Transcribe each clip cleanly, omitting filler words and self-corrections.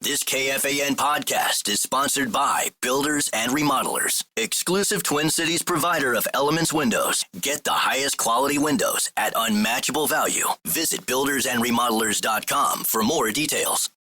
This KFAN podcast is sponsored by Builders and Remodelers, exclusive Twin Cities provider of Elements Windows. Get the highest quality windows at unmatchable value. Visit buildersandremodelers.com for more details.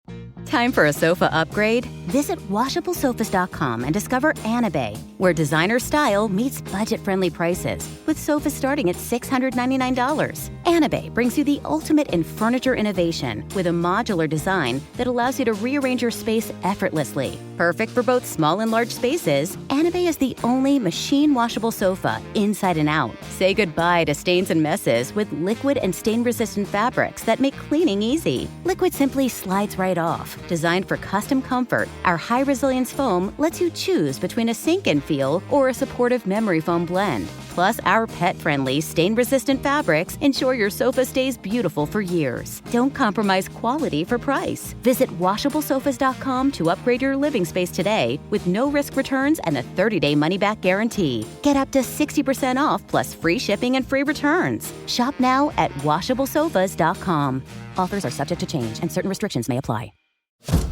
Time for a sofa upgrade? Visit WashableSofas.com and discover Anabay, where designer style meets budget-friendly prices, with sofas starting at $699. Anabay brings you the ultimate in furniture innovation with a modular design that allows you to rearrange your space effortlessly. Perfect for both small and large spaces, Anabay is the only machine-washable sofa inside and out. Say goodbye to stains and messes with liquid and stain-resistant fabrics that make cleaning easy. Liquid simply slides right off. Designed for custom comfort, our high-resilience foam lets you choose between a sink-in feel or a supportive memory foam blend. Plus, our pet-friendly, stain-resistant fabrics ensure your sofa stays beautiful for years. Don't compromise quality for price. Visit WashableSofas.com to upgrade your living space today with no-risk returns and a 30-day money-back guarantee. Get up to 60% off plus free shipping and free returns. Shop now at WashableSofas.com. Offers are subject to change and certain restrictions may apply.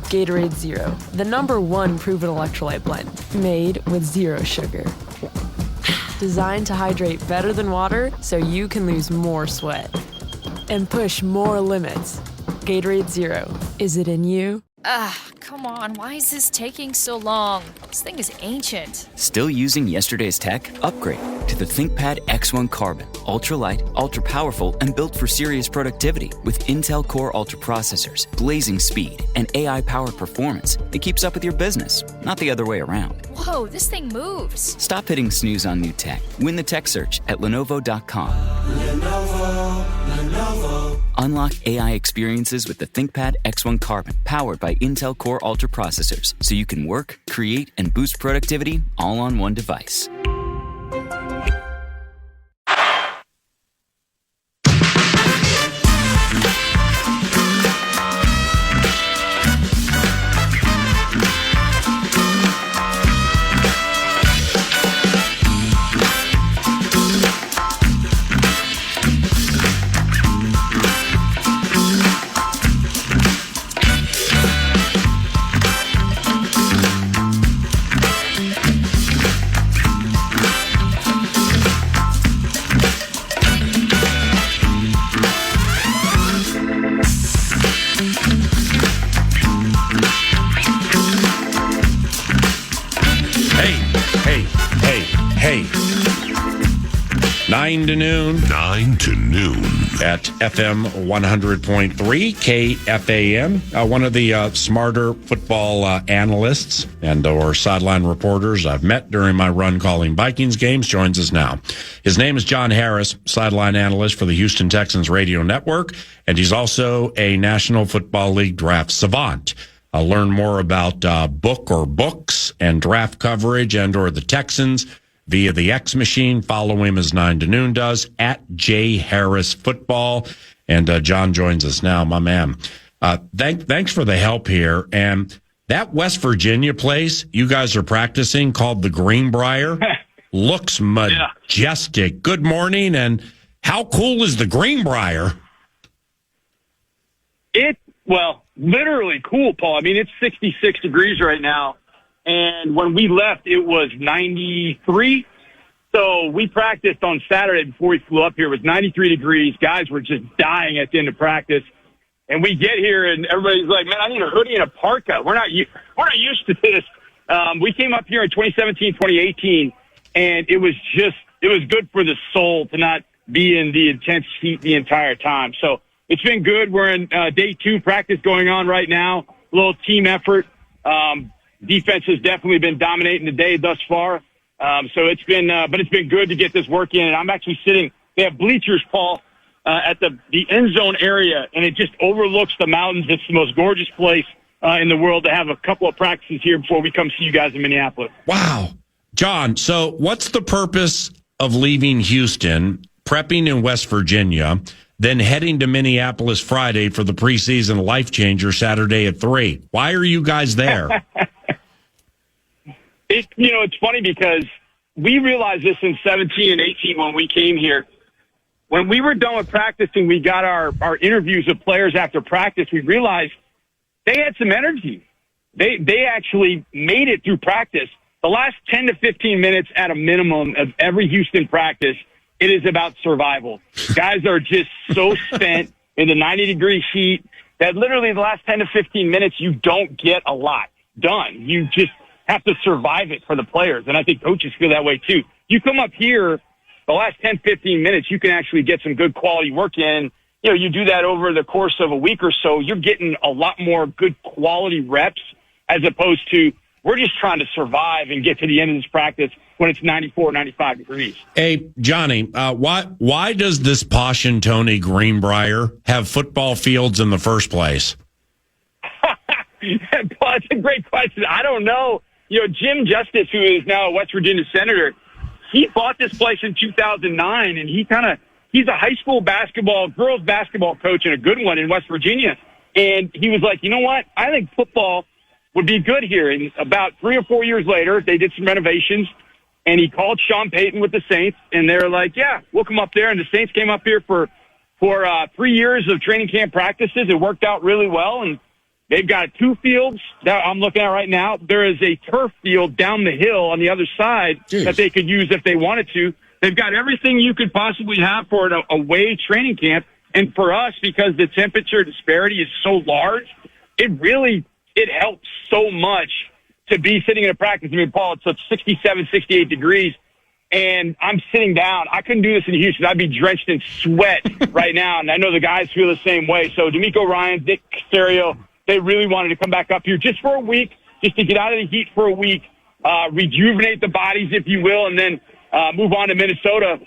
Gatorade Zero, the #1 proven electrolyte blend, made with zero sugar. Designed to hydrate better than water so you can lose more sweat and push more limits. Gatorade Zero, is it in you? Come on, why is this taking so long? This thing is ancient. Still using yesterday's tech? Upgrade to the ThinkPad X1 Carbon. Ultra-light, ultra-powerful, and built for serious productivity with Intel Core Ultra processors, blazing speed, and AI-powered performance that keeps up with your business, not the other way around. Whoa, this thing moves. Stop hitting snooze on new tech. Win the tech search at Lenovo.com. Lenovo. Unlock AI experiences with the ThinkPad X1 Carbon, powered by Intel Core Ultra processors, so you can work, create, and boost productivity all on one device. Hey. 9 to noon at FM 100.3 KFAN. One of the smarter football analysts and or sideline reporters I've met during my run calling Vikings games joins us now. His name is John Harris, sideline analyst for the Houston Texans radio network, and he's also a National Football League draft savant. Learn more about book or books and draft coverage and or the Texans via the X Machine. Follow him as 9 to noon does at J Harris Football. And John joins us now, my man. Thanks for the help here. And that West Virginia place you guys are practicing called the Greenbrier looks majestic. Yeah. Good morning. And how cool is the Greenbrier? Literally cool, Paul. I mean, it's 66 degrees right now. And when we left, it was 93. So we practiced on Saturday before we flew up here. It was 93 degrees. Guys were just dying at the end of practice. And we get here, and everybody's like, man, I need a hoodie and a parka. We're not used to this. We came up here in 2017, 2018, and it was good for the soul to not be in the intense heat the entire time. So it's been good. We're in day 2 practice going on right now. A little team effort. Defense has definitely been dominating the day thus far. So it's been good to get this work in. And I'm actually sitting, they have bleachers, Paul, at the end zone area, and it just overlooks the mountains. It's the most gorgeous place in the world to have a couple of practices here before we come see you guys in Minneapolis. Wow. John, so what's the purpose of leaving Houston, prepping in West Virginia, then heading to Minneapolis Friday for the preseason Life Changer Saturday at 3? Why are you guys there? It's funny because we realized this in 17 and 18 when we came here. When we were done with practicing, we got our interviews with players after practice. We realized they had some energy. they actually made it through practice. The last 10 to 15 minutes at a minimum of every Houston practice, it is about survival. Guys are just so spent in the 90-degree heat that literally the last 10 to 15 minutes, you don't get a lot done. You just have to survive it for the players. And I think coaches feel that way too. You come up here, the last 10, 15 minutes, you can actually get some good quality work in. You know, you do that over the course of a week or so, you're getting a lot more good quality reps as opposed to we're just trying to survive and get to the end of this practice when it's 94, 95 degrees. Hey, Johnny, why does this posh and Tony Greenbrier have football fields in the first place? That's a great question. I don't know. You know, Jim Justice, who is now a West Virginia senator, he bought this place in 2009, and he's a high school girls basketball coach and a good one in West Virginia. And he was like, you know what? I think football would be good here. And about 3 or 4 years later, they did some renovations, and he called Sean Payton with the Saints, and they're like, yeah, we'll come up there. And the Saints came up here for 3 years of training camp practices. It worked out really well, and they've got 2 fields that I'm looking at right now. There is a turf field down the hill on the other side that they could use if they wanted to. They've got everything you could possibly have for an away training camp. And for us, because the temperature disparity is so large, it helps so much to be sitting in a practice. I mean, Paul, it's 67, 68 degrees, and I'm sitting down. I couldn't do this in Houston. I'd be drenched in sweat right now, and I know the guys feel the same way. So D'Amico Ryans, Nick Caserio, they really wanted to come back up here just for a week, just to get out of the heat for a week, rejuvenate the bodies, if you will, and then move on to Minnesota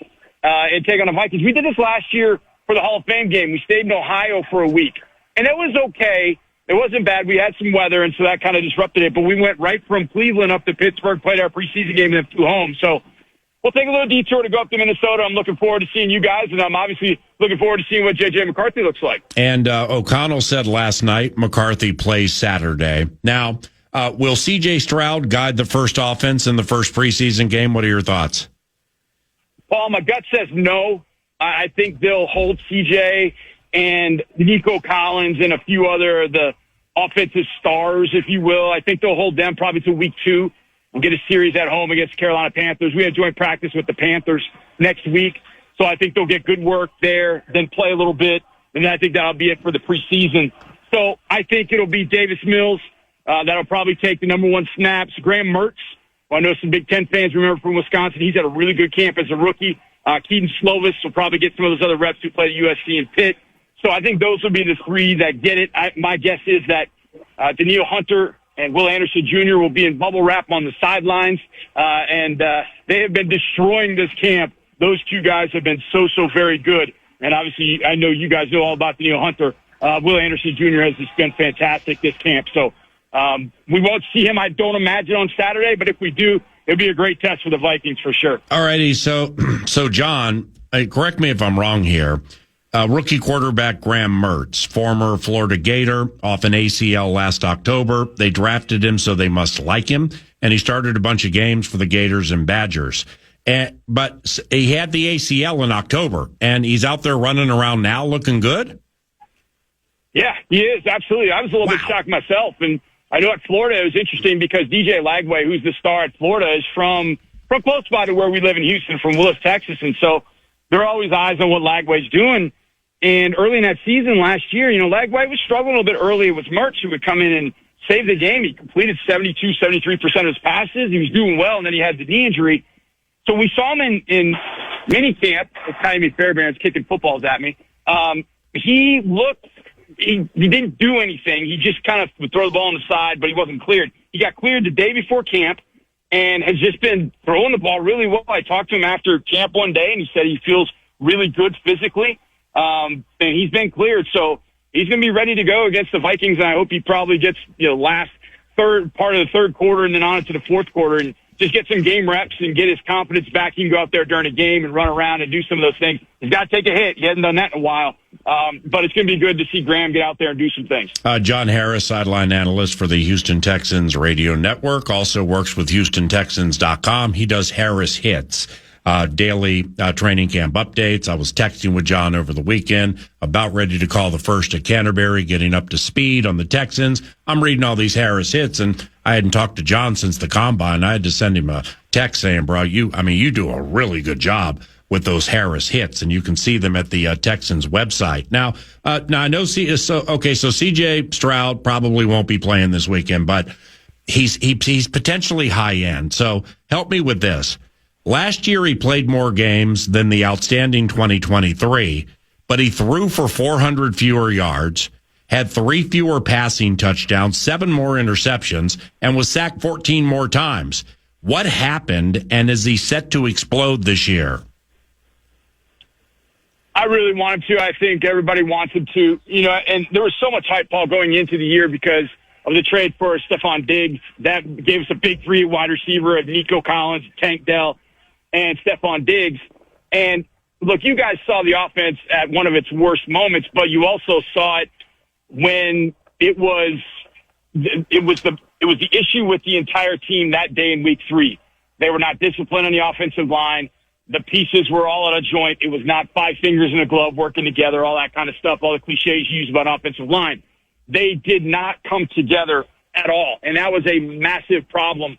and take on the Vikings. We did this last year for the Hall of Fame game. We stayed in Ohio for a week, and it was okay. It wasn't bad. We had some weather, and so that kind of disrupted it. But we went right from Cleveland up to Pittsburgh, played our preseason game, and then flew home. So we'll take a little detour to go up to Minnesota. I'm looking forward to seeing you guys, and I'm obviously looking forward to seeing what J.J. McCarthy looks like. And O'Connell said last night McCarthy plays Saturday. Now, will C.J. Stroud guide the first offense in the first preseason game? What are your thoughts? Paul, my gut says no. I think they'll hold C.J. and Nico Collins and a few other the offensive stars, if you will. I think they'll hold them probably to week 2 and get a series at home against Carolina Panthers. We have joint practice with the Panthers next week, so I think they'll get good work there, then play a little bit, and then I think that'll be it for the preseason. So I think it'll be Davis Mills that'll probably take the number 1 snaps. Graham Mertz, who I know some Big Ten fans remember from Wisconsin, he's had a really good camp as a rookie. Keaton Slovis will probably get some of those other reps who played at USC and Pitt. So I think those will be the 3 that get it. My guess is that Daniil Hunter and Will Anderson Jr. will be in bubble wrap on the sidelines. And they have been destroying this camp. Those 2 guys have been so very good. And obviously, I know you guys know all about Daniil Hunter. Will Anderson Jr. has just been fantastic this camp. So we won't see him, I don't imagine, on Saturday. But if we do, it'll be a great test for the Vikings for sure. All righty. So John, correct me if I'm wrong here. Rookie quarterback Graham Mertz, former Florida Gator, off an ACL last October. They drafted him, so they must like him. And he started a bunch of games for the Gators and Badgers. But he had the ACL in October, and he's out there running around now looking good? Yeah, he is, absolutely. I was a little bit shocked myself. And I know at Florida it was interesting because DJ Lagway, who's the star at Florida, is from close by to where we live in Houston, from Willis, Texas. And so there are always eyes on what Lagway's doing. And early in that season last year, Lagway was struggling a little bit early. It was Mertz who would come in and save the game. He completed 72, 73% of his passes. He was doing well, and then he had the knee injury. So we saw him in minicamp. It's kind of Fairbairn's kicking footballs at me. He didn't do anything. He just kind of would throw the ball on the side, but he wasn't cleared. He got cleared the day before camp and has just been throwing the ball really well. I talked to him after camp one day, and he said he feels really good physically. And he's been cleared, so he's going to be ready to go against the Vikings, and I hope he probably gets, last third part of the third quarter and then on into the fourth quarter and just get some game reps and get his confidence back. He can go out there during a game and run around and do some of those things. He's got to take a hit. He hasn't done that in a while. But it's going to be good to see Graham get out there and do some things. John Harris, sideline analyst for the Houston Texans radio network, also works with HoustonTexans.com. He does Harris Hits. daily training camp updates. I was texting with John over the weekend, about ready to call the first at Canterbury, getting up to speed on the Texans. I'm reading all these Harris hits, and I hadn't talked to John since the combine. I had to send him a text saying, bro, you do a really good job with those Harris hits, and you can see them at the Texans website. Now I know so CJ Stroud probably won't be playing this weekend, but he's potentially high end. So help me with this. Last year he played more games than the outstanding 2023, but he threw for 400 fewer yards, had 3 fewer passing touchdowns, 7 more interceptions, and was sacked 14 more times. What happened, and is he set to explode this year? I really want him to. I think everybody wants him to. And there was so much hype, Paul, going into the year because of the trade for Stephon Diggs. That gave us a big 3 wide receiver of Nico Collins, Tank Dell, and Stephon Diggs. And look, you guys saw the offense at one of its worst moments, but you also saw it when it was the issue with the entire team that day in week 3. They were not disciplined on the offensive line. The pieces were all out of joint. It was not 5 fingers in a glove working together, all that kind of stuff, all the cliches used about offensive line. They did not come together at all, and that was a massive problem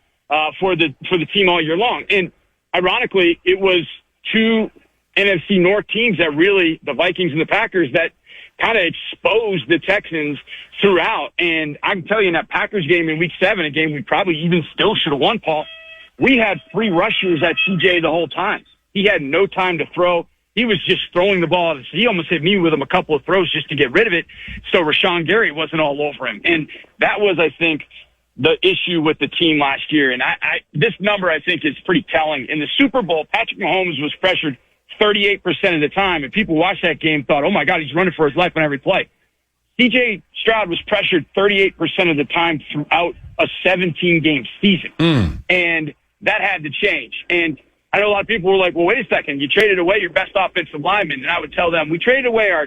for the team all year long. And ironically, it was 2 NFC North teams that really, the Vikings and the Packers, that kind of exposed the Texans throughout. And I can tell you in that Packers game in week 7, a game we probably even still should have won, Paul, we had 3 rushers at CJ the whole time. He had no time to throw. He was just throwing the ball. He almost hit me with him a couple of throws just to get rid of it, so Rashawn Gary wasn't all over him. And that was, I think, the issue with the team last year. And this number, I think, is pretty telling. In the Super Bowl, Patrick Mahomes was pressured 38% of the time, and people watched that game and thought, oh, my God, he's running for his life on every play. CJ Stroud was pressured 38% of the time throughout a 17-game season. And that had to change. And I know a lot of people were like, well, wait a second, you traded away your best offensive lineman. And I would tell them, we traded away our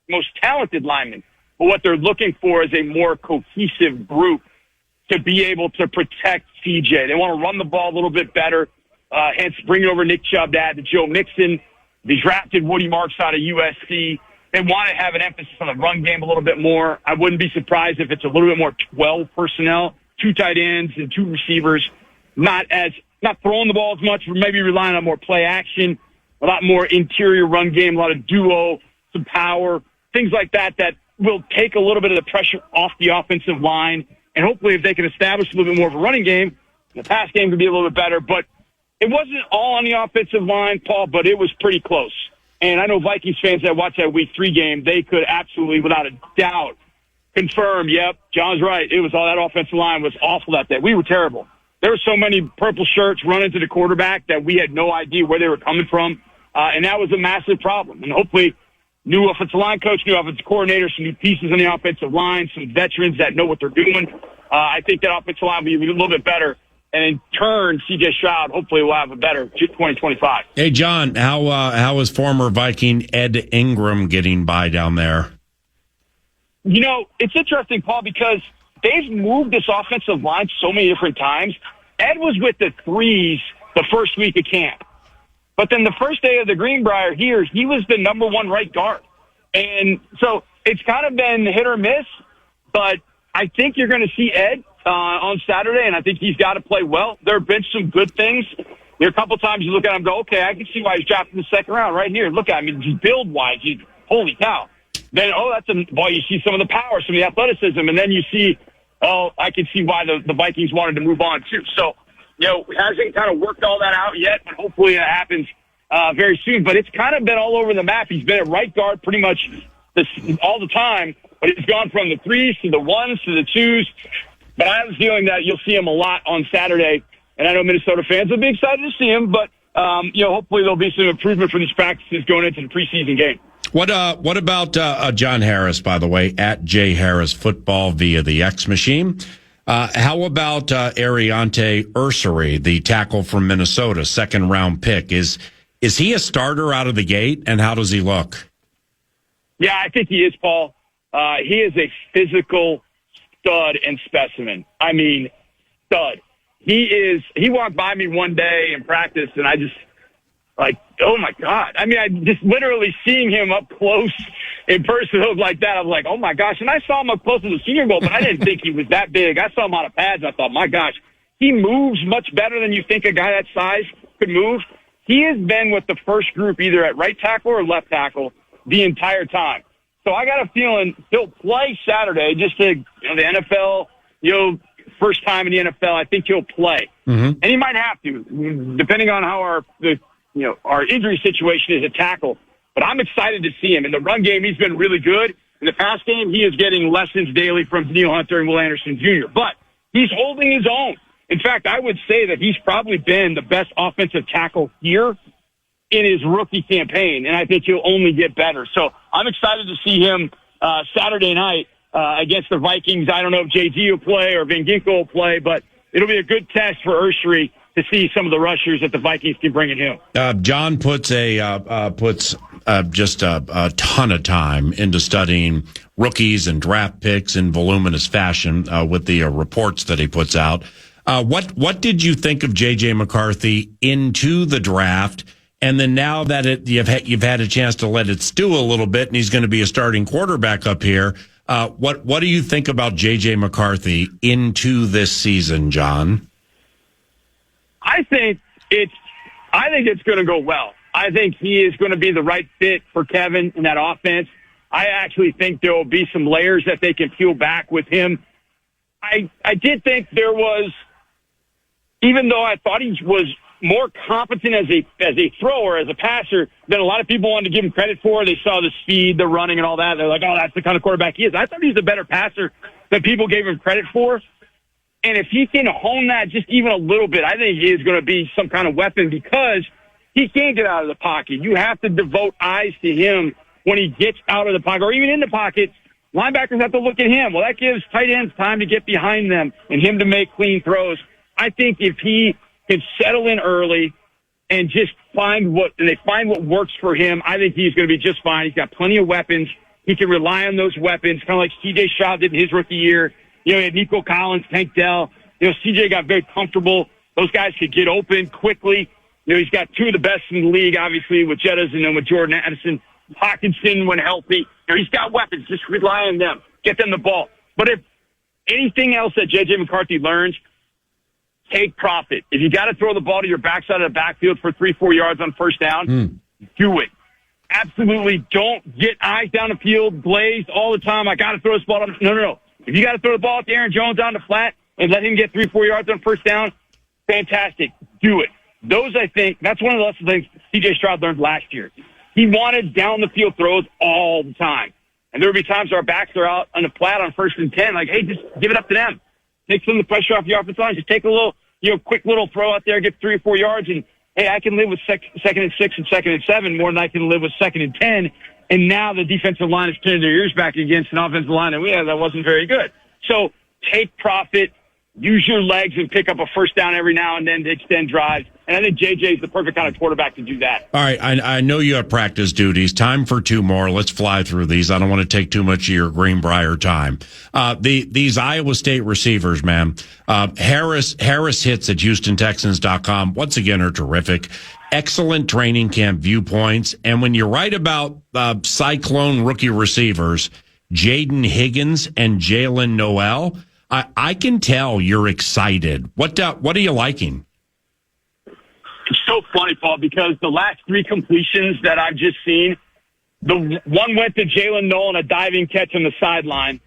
most talented lineman. But what they're looking for is a more cohesive group to be able to protect CJ. They want to run the ball a little bit better, hence bringing over Nick Chubb to add to Joe Mixon. They drafted Woody Marks out of USC. They want to have an emphasis on the run game a little bit more. I wouldn't be surprised if it's a little bit more 12 personnel, 2 tight ends and 2 receivers, not throwing the ball as much, maybe relying on more play action, a lot more interior run game, a lot of duo, some power, things like that will take a little bit of the pressure off the offensive line. And hopefully if they can establish a little bit more of a running game, the pass game could be a little bit better. But it wasn't all on the offensive line, Paul, but it was pretty close. And I know Vikings fans that watched that week 3 game, they could absolutely, without a doubt, confirm, yep, John's right. It was all that offensive line was awful that day. We were terrible. There were so many purple shirts running to the quarterback that we had no idea where they were coming from. And that was a massive problem. And hopefully, new offensive line coach, new offensive coordinator, some new pieces on the offensive line, some veterans that know what they're doing. I think that offensive line will be a little bit better. And in turn, CJ Stroud hopefully will have a better 2025. Hey, John, how is former Viking Ed Ingram getting by down there? It's interesting, Paul, because they've moved this offensive line so many different times. Ed was with the 3s the first week of camp. But then the first day of the Greenbrier here, he was the number 1 right guard. And so it's kind of been hit or miss, but I think you're going to see Ed on Saturday, and I think he's got to play well. There have been some good things. There are a couple times you look at him and go, okay, I can see why he's drafted in the second round right here. Look at him. Just build-wise, holy cow. Then, you see some of the power, some of the athleticism, and then you see, I can see why the Vikings wanted to move on, too. So, hasn't kind of worked all that out yet, but hopefully it happens very soon. But it's kind of been all over the map. He's been at right guard pretty much all the time, but he's gone from the 3s to the 1s to the 2s. But I have a feeling that you'll see him a lot on Saturday, and I know Minnesota fans will be excited to see him, but hopefully there'll be some improvement for these practices going into the preseason game. What about John Harris, by the way, at J Harris Football via the X Machine? How about Ariante Ursary, the tackle from Minnesota, 2nd-round pick? Is he a starter out of the gate, and how does he look? Yeah, I think he is, Paul. He is a physical stud and specimen. I mean, stud. He walked by me one day in practice, and like, oh my God. I mean, I just literally seeing him up close in person like that. I was like, oh my gosh. And I saw him up close to the Senior Bowl, but I didn't think he was that big. I saw him on a pads. I thought, my gosh, he moves much better than you think a guy that size could move. He has been with the first group either at right tackle or left tackle the entire time. So I got a feeling he'll play Saturday just to, the NFL, first time in the NFL, I think he'll play. Mm-hmm. And he might have to, depending on how our injury situation is at tackle. But I'm excited to see him. In the run game, he's been really good. In the pass game, he is getting lessons daily from Daniil Hunter and Will Anderson Jr. But he's holding his own. In fact, I would say that he's probably been the best offensive tackle here in his rookie campaign, and I think he'll only get better. So I'm excited to see him Saturday night against the Vikings. I don't know if JG will play or Van Ginkel will play, but it'll be a good test for Urshery to see some of the rushers that the Vikings can bring in him. John puts just a ton of time into studying rookies and draft picks in voluminous fashion with the reports that he puts out. What did you think of J.J. McCarthy into the draft? And then now that you've had a chance to let it stew a little bit, and he's going to be a starting quarterback up here, what do you think about J.J. McCarthy into this season, John? I think it's going to go well. I think he is going to be the right fit for Kevin in that offense. I actually think there will be some layers that they can peel back with him. I did think there was, even though I thought he was more competent as a thrower, as a passer, than a lot of people wanted to give him credit for. They saw the speed, the running, and all that. They're like, oh, that's the kind of quarterback he is. I thought he was a better passer than people gave him credit for. And if he can hone that just even a little bit, I think he is going to be some kind of weapon because he can't get out of the pocket. You have to devote eyes to him when he gets out of the pocket, or even in the pocket. Linebackers have to look at him. Well, that gives tight ends time to get behind them and him to make clean throws. I think if he can settle in early and just find what works for him, I think he's going to be just fine. He's got plenty of weapons. He can rely on those weapons, kind of like C.J. Stroud did in his rookie year. He had Nico Collins, Tank Dell. C.J. got very comfortable. Those guys could get open quickly. He's got two of the best in the league, obviously, with Jettas and then with Jordan Addison. Hawkinson, when healthy. He's got weapons. Just rely on them. Get them the ball. But if anything else that J.J. McCarthy learns, take profit. If you got to throw the ball to your backside of the backfield for 3-4 yards on first down, do it. Absolutely don't get eyes down the field, glazed all the time. I got to throw this ball. No. If you got to throw the ball to Aaron Jones on the flat and let him get 3-4 yards on first down, fantastic. Do it. Those, I think, that's one of the lessons things C.J. Stroud learned last year. He wanted down-the-field throws all the time. And there would be times our backs are out on the flat on 1st and 10, like, hey, just give it up to them. Take some of the pressure off your offensive line. Just take a little, quick little throw out there, get 3 or 4 yards, and, hey, I can live with 2nd and 6 and 2nd and 7 more than I can live with 2nd and 10. And now the defensive line is turning their ears back against an offensive line that we had that wasn't very good. So take profit, use your legs, and pick up a first down every now and then to extend drives. And I think JJ is the perfect kind of quarterback to do that. All right, I know you have practice duties. Time for 2 more. Let's fly through these. I don't want to take too much of your Greenbrier time. These Iowa State receivers, man. Harris hits at HoustonTexans.com. Once again, are terrific. Excellent training camp viewpoints. And when you write about Cyclone rookie receivers, Jaden Higgins and Jalen Noel, I can tell you're excited. What are you liking? It's so funny, Paul, because the last 3 completions that I've just seen, the one went to Jalen Noel on a diving catch on the sideline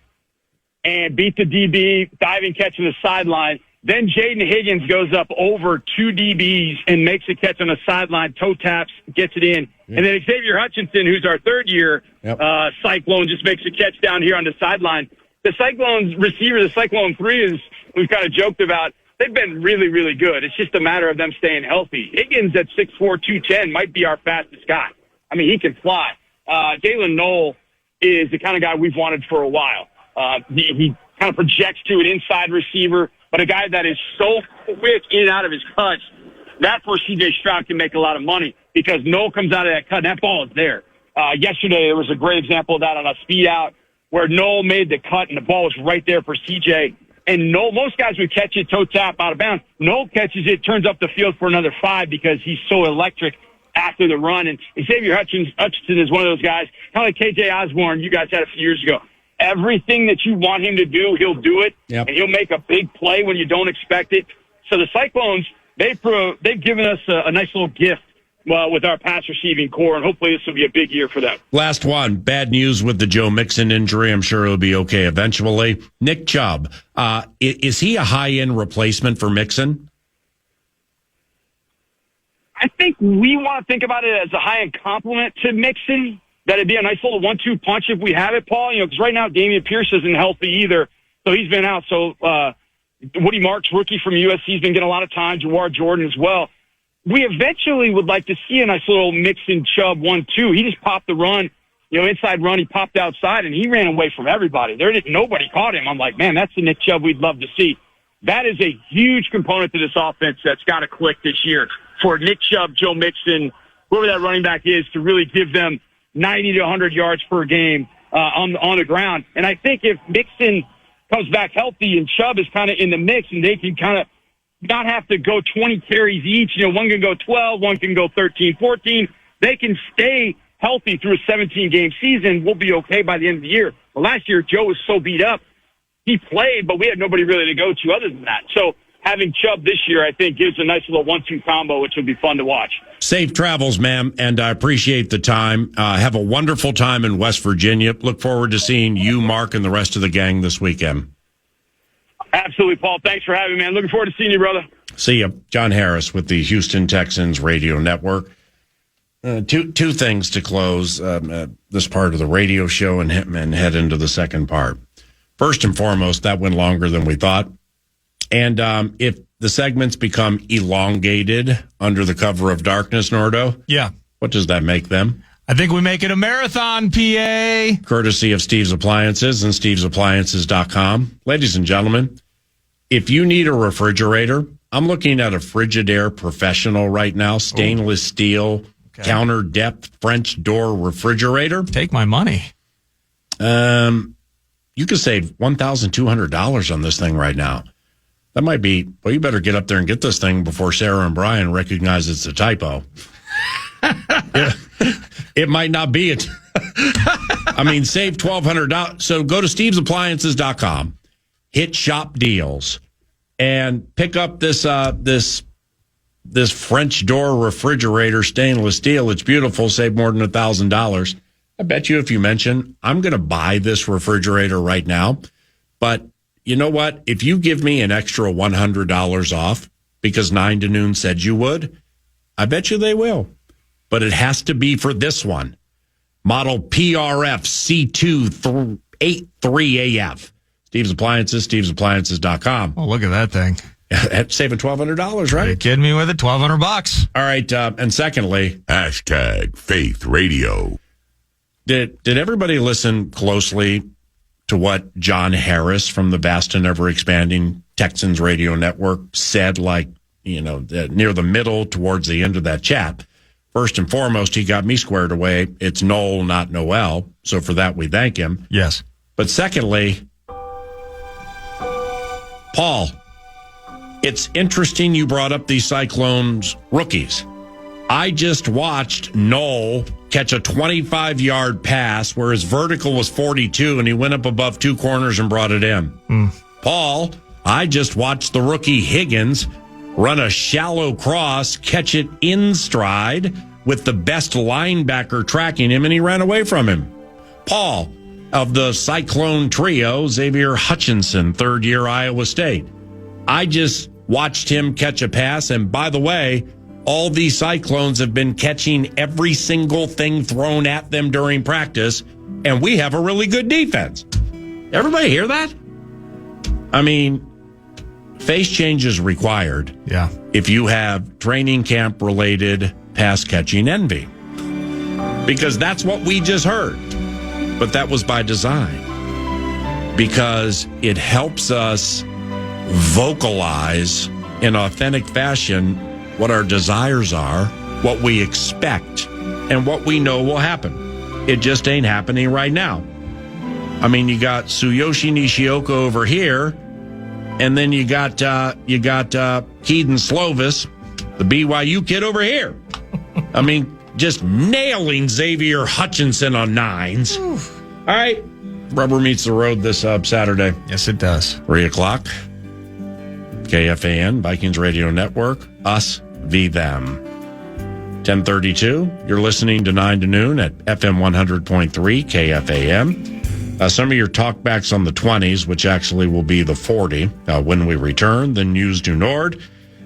and beat the DB, diving catch on the sideline. Then Jaden Higgins goes up over 2 DBs and makes a catch on the sideline, toe taps, gets it in. Yeah. And then Xavier Hutchinson, who's our 3rd-year Cyclone, just makes a catch down here on the sideline. The Cyclone's receiver, the Cyclone 3, is we've kind of joked about. They've been really, really good. It's just a matter of them staying healthy. Higgins at 6'4", 210 might be our fastest guy. I mean, he can fly. Jalen Noel is the kind of guy we've wanted for a while. He kind of projects to an inside receiver, but a guy that is so quick in and out of his cuts, that's where C.J. Stroud can make a lot of money because Noel comes out of that cut, and that ball is there. Yesterday, there was a great example of that on a speed out where Noel made the cut, and the ball was right there for C.J., and Noel, most guys would catch it toe tap out of bounds. Noel catches it, turns up the field for another 5 because he's so electric after the run. And Xavier Hutchinson is one of those guys, kind of like KJ Osborne you guys had a few years ago. Everything that you want him to do, he'll do it, and he'll make a big play when you don't expect it. So the Cyclones, they've given us a nice little gift with our pass receiving core, and hopefully this will be a big year for them. Last one, bad news with the Joe Mixon injury. I'm sure he'll be okay eventually. Nick Chubb, is he a high-end replacement for Mixon? I think we want to think about it as a high-end complement to Mixon. That'd be a nice little 1-2 punch if we have it, Paul. Because right now Damian Pierce isn't healthy either, so he's been out. So Woody Marks, rookie from USC, has been getting a lot of time. Jawar Jordan as well. We eventually would like to see a nice little Mixon Chubb 1-2. He just popped the run, inside run. He popped outside and he ran away from everybody. Nobody caught him. I'm like, man, that's the Nick Chubb we'd love to see. That is a huge component to this offense that's got to click this year for Nick Chubb, Joe Mixon, whoever that running back is, to really give them 90 to 100 yards per game on the ground. And I think if Mixon comes back healthy and Chubb is kind of in the mix and they can kind of not have to go 20 carries each, one can go 12, one can go 13, 14. They can stay healthy through a 17-game season. We'll be okay by the end of the year. But last year, Joe was so beat up. He played, but we had nobody really to go to other than that. So having Chubb this year, I think, gives a nice little 1-2 combo, which will be fun to watch. Safe travels, ma'am, and I appreciate the time. Have a wonderful time in West Virginia. Look forward to seeing you, Mark, and the rest of the gang this weekend. Absolutely, Paul. Thanks for having me, man. Looking forward to seeing you, brother. See you. John Harris with the Houston Texans Radio Network. Two things to close this part of the radio show and head into the second part. First and foremost, that went longer than we thought. And if the segments become elongated under the cover of darkness, Nordo, what does that make them? I think we make it a marathon, PA. Courtesy of Steve's Appliances and stevesappliances.com. Ladies and gentlemen, if you need a refrigerator, I'm looking at a Frigidaire Professional right now, stainless steel, counter depth French door refrigerator. Take my money. You could save $1,200 on this thing right now. That might be, well, you better get up there and get this thing before Sarah and Brian recognize it's a typo. It might not be it. I mean, save $1,200. So go to stevesappliances.com, hit shop deals, and pick up this French door refrigerator, stainless steel. It's beautiful. Save more than $1,000. I bet you if you mention, I'm going to buy this refrigerator right now, but you know what? If you give me an extra $100 off because 9 to Noon said you would, I bet you they will. But it has to be for this one. Model PRF C283AF. Steve's Appliances, stevesappliances.com. Oh, look at that thing. Saving $1,200, right? Are you kidding me with it? $1,200. All right. And secondly, #Faith Radio. Did everybody listen closely to what John Harris from the vast and ever expanding Texans Radio Network said, near the middle towards the end of that chat? First and foremost, he got me squared away. It's Noel, not Noel. So for that, we thank him. Yes. But secondly, Paul, it's interesting you brought up these Cyclones rookies. I just watched Noel catch a 25-yard pass where his vertical was 42, and he went up above 2 corners and brought it in. Paul, I just watched the rookie Higgins run a shallow cross, catch it in stride with the best linebacker tracking him, and he ran away from him. Paul, of the Cyclone trio, Xavier Hutchinson, third-year Iowa State. I just watched him catch a pass, and by the way, all these Cyclones have been catching every single thing thrown at them during practice, and we have a really good defense. Everybody hear that? I mean, face change is required. Yeah. If you have training camp related pass catching envy, because that's what we just heard. But that was by design, because it helps us vocalize in authentic fashion what our desires are, what we expect, and what we know will happen. It just ain't happening right now. I mean, you got Tsuyoshi Nishioka over here, and then you got Keaton Slovis, the BYU kid over here. I mean, just nailing Xavier Hutchinson on 9s. All right. Rubber meets the road this Saturday. Yes, it does. 3 o'clock. KFAN, Vikings Radio Network. Us v. them. 10:32. You're listening to 9 to noon at FM 100.3 KFAN. Some of your talkbacks on the 20s, which actually will be the 40 when we return. The News du Nord.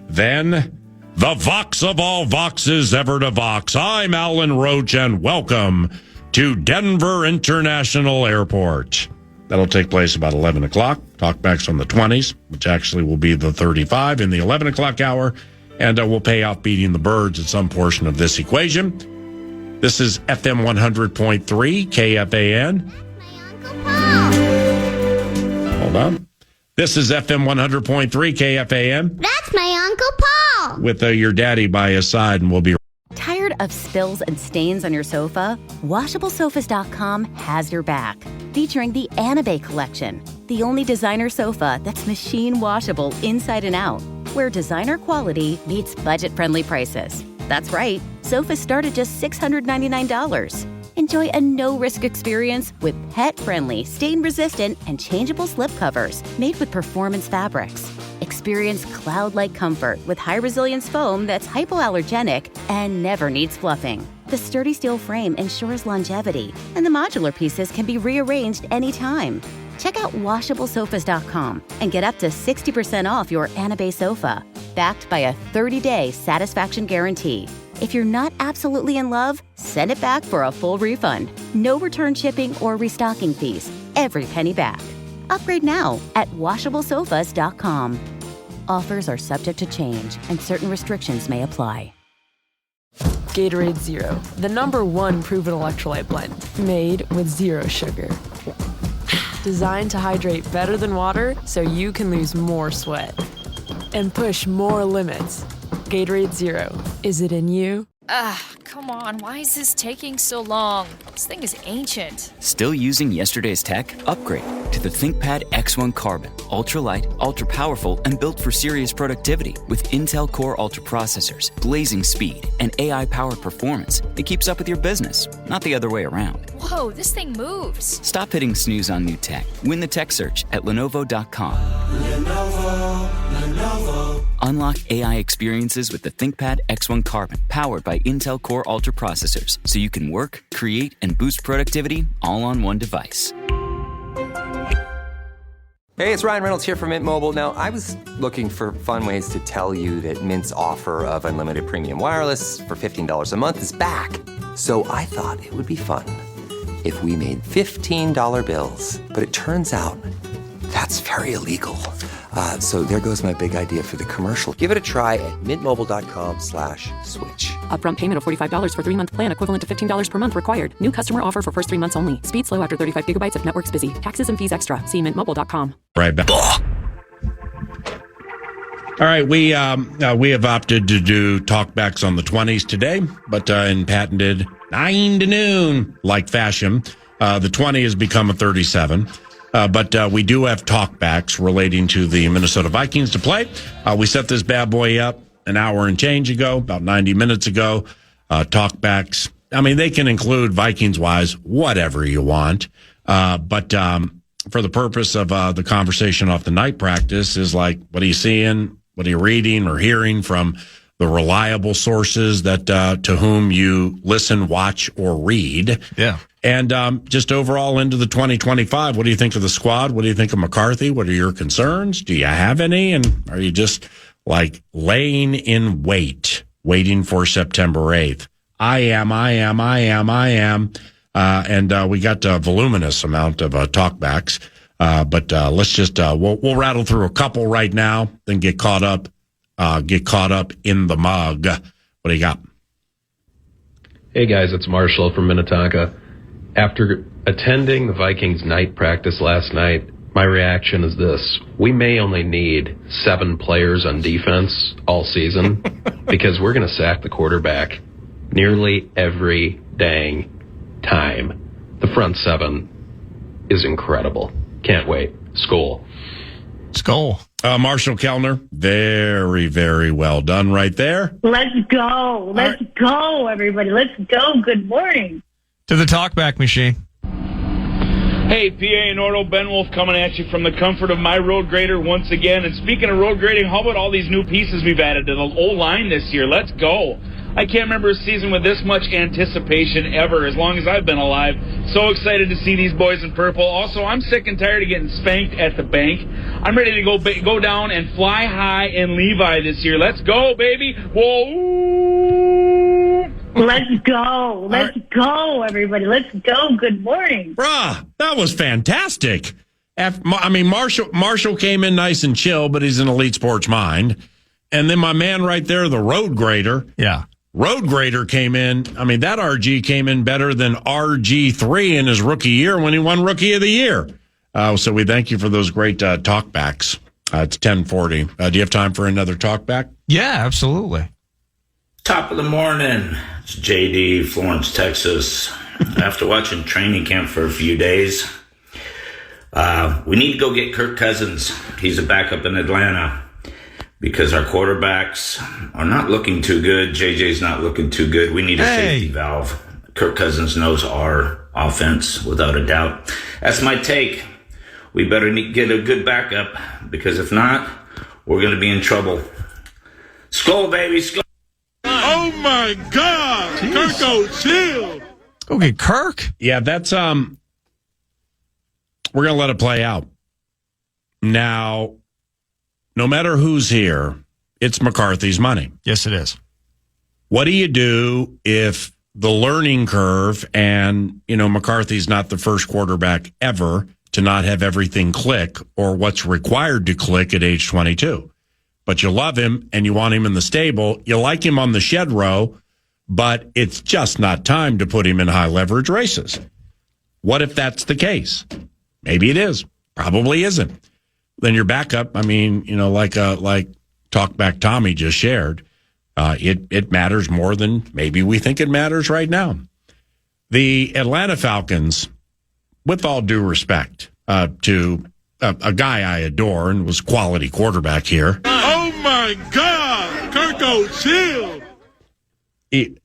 Then the Vox of all Voxes ever to Vox. I'm Alan Roach, and welcome to Denver International Airport. That'll take place about 11 o'clock. Talkbacks on the 20s, which actually will be the 35 in the 11 o'clock hour. And we'll pay off beating the birds at some portion of this equation. This is FM 100.3 KFAN. Hold on. This is FM 100.3 KFAN. That's my Uncle Paul. With your daddy by his side, and we'll be Tired of spills and stains on your sofa? WashableSofas.com has your back. Featuring the Anabay collection, the only designer sofa that's machine washable inside and out, where designer quality meets budget-friendly prices. That's right, sofas start at just $699. Enjoy a no-risk experience with pet-friendly, stain-resistant, and changeable slipcovers made with performance fabrics. Experience cloud-like comfort with high-resilience foam that's hypoallergenic and never needs fluffing. The sturdy steel frame ensures longevity, and the modular pieces can be rearranged anytime. Check out WashableSofas.com and get up to 60% off your Anabay sofa, backed by a 30-day satisfaction guarantee. If you're not absolutely in love, send it back for a full refund. No return shipping or restocking fees. Every penny back. Upgrade now at WashableSofas.com. Offers are subject to change, and certain restrictions may apply. Gatorade Zero, the #1 proven electrolyte blend, made with zero sugar. Designed to hydrate better than water so you can lose more sweat and push more limits. Gatorade Zero. Is it in you? Come on. Why is this taking so long? This thing is ancient. Still using yesterday's tech? Upgrade to the ThinkPad X1 Carbon. Ultra-light, ultra-powerful, and built for serious productivity with Intel Core Ultra processors, blazing speed, and AI-powered performance that keeps up with your business, not the other way around. Whoa, this thing moves. Stop hitting snooze on new tech. Win the tech search at Lenovo.com. Lenovo. Unlock AI experiences with the ThinkPad X1 Carbon, powered by Intel Core Ultra processors, so you can work, create, and boost productivity all on one device. Hey, it's Ryan Reynolds here from Mint Mobile. Now, I was looking for fun ways to tell you that Mint's offer of unlimited premium wireless for $15 a month is back. So I thought it would be fun if we made $15 bills. But it turns out that's very illegal. So there goes my big idea for the commercial. Give it a try at mintmobile.com/switch. Upfront payment of $45 for 3-month plan, equivalent to $15 per month required. New customer offer for first 3 months only. Speed slow after 35 gigabytes if network's busy. Taxes and fees extra. See mintmobile.com. Right back. All right, we have opted to do talkbacks on the 20s today, but in patented 9 to noon like fashion, the 20 has become a 37. But we do have talkbacks relating to the Minnesota Vikings to play. We set this bad boy up an hour and change ago, about 90 minutes ago. Talkbacks, I mean, they can include Vikings-wise whatever you want. But for the purpose of the conversation off the night practice is like, what are you seeing? What are you reading or hearing from the reliable sources that to whom you listen, watch, or read? Yeah. And just overall into the 2025, what do you think of the squad? What do you think of McCarthy? What are your concerns? Do you have any? And are you just like laying in wait, waiting for September 8th? I am. And we got a voluminous amount of talkbacks. But let's just, we'll rattle through a couple right now, then get caught up in the mug. What do you got? Hey guys, it's Marshall from Minnetonka. After attending the Vikings night practice last night, my reaction is this. We may only need 7 players on defense all season because we're going to sack the quarterback nearly every dang time. The front 7 is incredible. Can't wait. Skol. Marshall Kellner, very, very well done right there. Let's go. Let's go, everybody. Let's go. Good morning. To the talkback machine. Hey, PA and Ordo, Ben Wolf coming at you from the comfort of my road grader once again. And speaking of road grading, how about all these new pieces we've added to the O-line this year? Let's go. I can't remember a season with this much anticipation ever, as long as I've been alive. So excited to see these boys in purple. Also, I'm sick and tired of getting spanked at the bank. I'm ready to go down and fly high in Levi this year. Let's go, baby. Whoa. Let's go. Let's go, everybody. Let's go. Good morning. Bruh, that was fantastic. Marshall came in nice and chill, but he's an elite sports mind. And then my man right there, the road grader. Yeah. Road grader came in. That RG came in better than RG3 in his rookie year when he won Rookie of the Year. So we thank you for those great talkbacks. It's 10:40. Do you have time for another talkback? Yeah, absolutely. Top of the morning. It's JD, Florence, Texas. After watching training camp for a few days, we need to go get Kirk Cousins. He's a backup in Atlanta because our quarterbacks are not looking too good. JJ's not looking too good. We need a safety valve. Kirk Cousins knows our offense without a doubt. That's my take. We better get a good backup because if not, we're going to be in trouble. Skull, baby, skull. Oh my God! Jeez. Kirk, chill. Go get Kirk. Yeah, that's we're gonna let it play out. Now, no matter who's here, it's McCarthy's money. Yes, it is. What do you do if the learning curve and McCarthy's not the first quarterback ever to not have everything click or what's required to click at age 22? But you love him and you want him in the stable. You like him on the shed row, but it's just not time to put him in high leverage races. What if that's the case? Maybe it is. Probably isn't. Then your backup, like Talkback Tommy just shared, it matters more than maybe we think it matters right now. The Atlanta Falcons, with all due respect to a guy I adore and was quality quarterback here. Oh my God! Kirk, chill.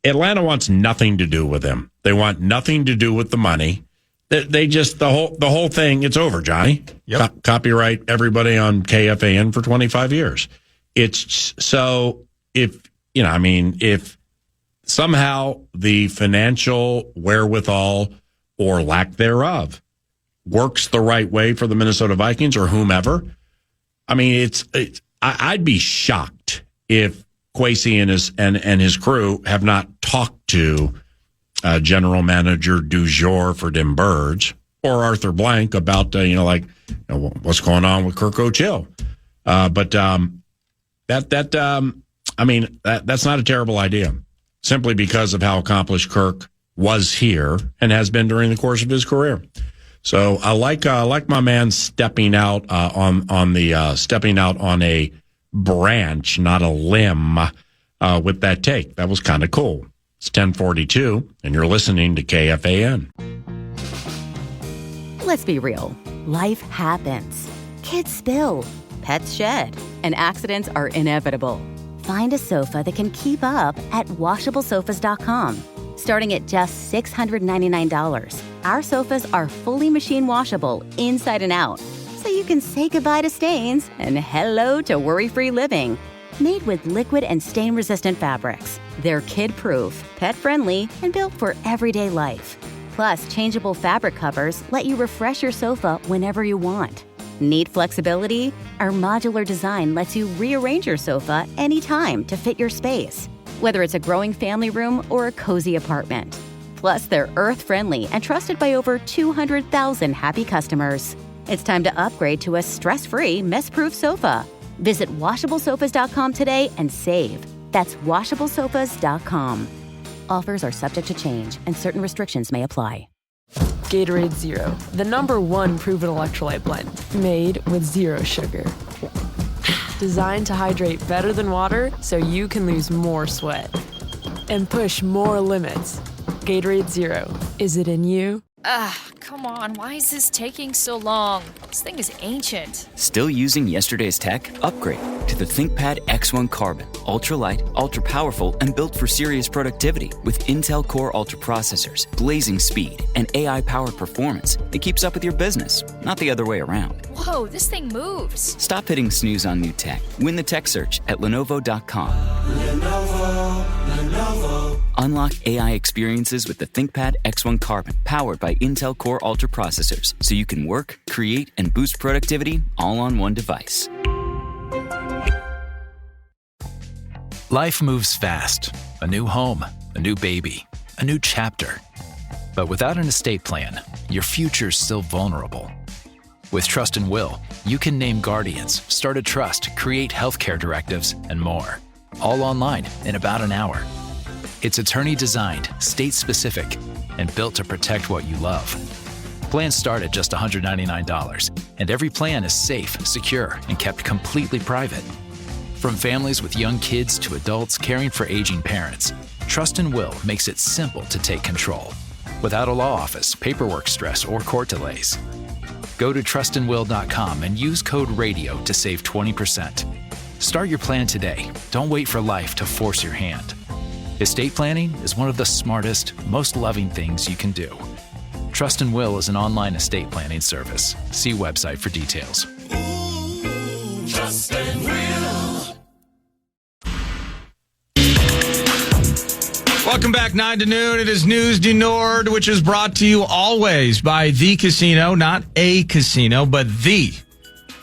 Atlanta wants nothing to do with him. They want nothing to do with the money. They just the whole thing. It's over, Johnny. Yep. Copyright everybody on KFAN for 25 years. It's so if somehow the financial wherewithal or lack thereof works the right way for the Minnesota Vikings or whomever. I'd be shocked if Kwesi and his crew have not talked to general manager du jour for Dim Burge or Arthur Blank about what's going on with Kirk O'Chill. That's not a terrible idea, simply because of how accomplished Kirk was here and has been during the course of his career. So I like my man stepping out on a branch, not a limb, with that take. That was kind of cool. It's 10:42, and you're listening to KFAN. Let's be real. Life happens. Kids spill. Pets shed. And accidents are inevitable. Find a sofa that can keep up at washablesofas.com. Starting at just $699, our sofas are fully machine washable inside and out, so you can say goodbye to stains and hello to worry-free living. Made with liquid and stain-resistant fabrics, they're kid-proof, pet-friendly, and built for everyday life. Plus, changeable fabric covers let you refresh your sofa whenever you want. Need flexibility? Our modular design lets you rearrange your sofa anytime to fit your space, whether it's a growing family room or a cozy apartment. Plus, they're earth-friendly and trusted by over 200,000 happy customers. It's time to upgrade to a stress-free, mess-proof sofa. Visit washablesofas.com today and save. That's washablesofas.com. Offers are subject to change and certain restrictions may apply. Gatorade Zero, the #1 proven electrolyte blend, made with zero sugar. Designed to hydrate better than water so you can lose more sweat and push more limits. Gatorade Zero, is it in you? Come on, why is this taking so long? This thing is ancient. Still using yesterday's tech? Upgrade to the ThinkPad X1 Carbon. Ultralight, ultra-powerful, and built for serious productivity with Intel Core Ultra processors, blazing speed, and AI-powered performance that keeps up with your business, not the other way around. Whoa, this thing moves. Stop hitting snooze on new tech. Win the tech search at Lenovo.com. Lenovo. Unlock AI experiences with the ThinkPad X1 Carbon, powered by Intel Core Ultra processors, so you can work, create, and boost productivity all on one device. Life moves fast. A new home, a new baby, a new chapter. But without an estate plan, your future's still vulnerable. With Trust and Will, you can name guardians, start a trust, create healthcare directives, and more. All online in about an hour. It's attorney-designed, state-specific, and built to protect what you love. Plans start at just $199, and every plan is safe, secure, and kept completely private. From families with young kids to adults caring for aging parents, Trust and Will makes it simple to take control, without a law office, paperwork stress, or court delays. Go to trustandwill.com and use code RADIO to save 20%. Start your plan today. Don't wait for life to force your hand. Estate planning is one of the smartest, most loving things you can do. Trust and Will is an online estate planning service. See website for details. Trust and Will. Welcome back, 9 to noon. It is News du Nord, which is brought to you always by The Casino, not a casino, but the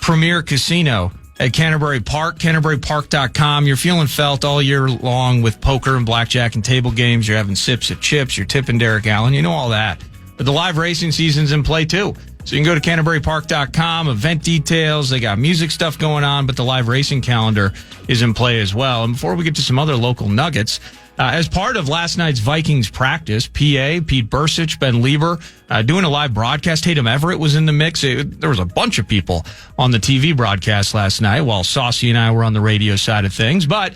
premier casino at Canterbury Park, CanterburyPark.com. You're feeling felt all year long with poker and blackjack and table games. You're having sips at chips. You're tipping Derek Allen. You know all that. But the live racing season's in play, too. So you can go to CanterburyPark.com, event details. They got music stuff going on, but the live racing calendar is in play as well. And before we get to some other local nuggets, as part of last night's Vikings practice, PA, Pete Bursich, Ben Leber, doing a live broadcast. Tatum Everett was in the mix. There was a bunch of people on the TV broadcast last night while Saucy and I were on the radio side of things. But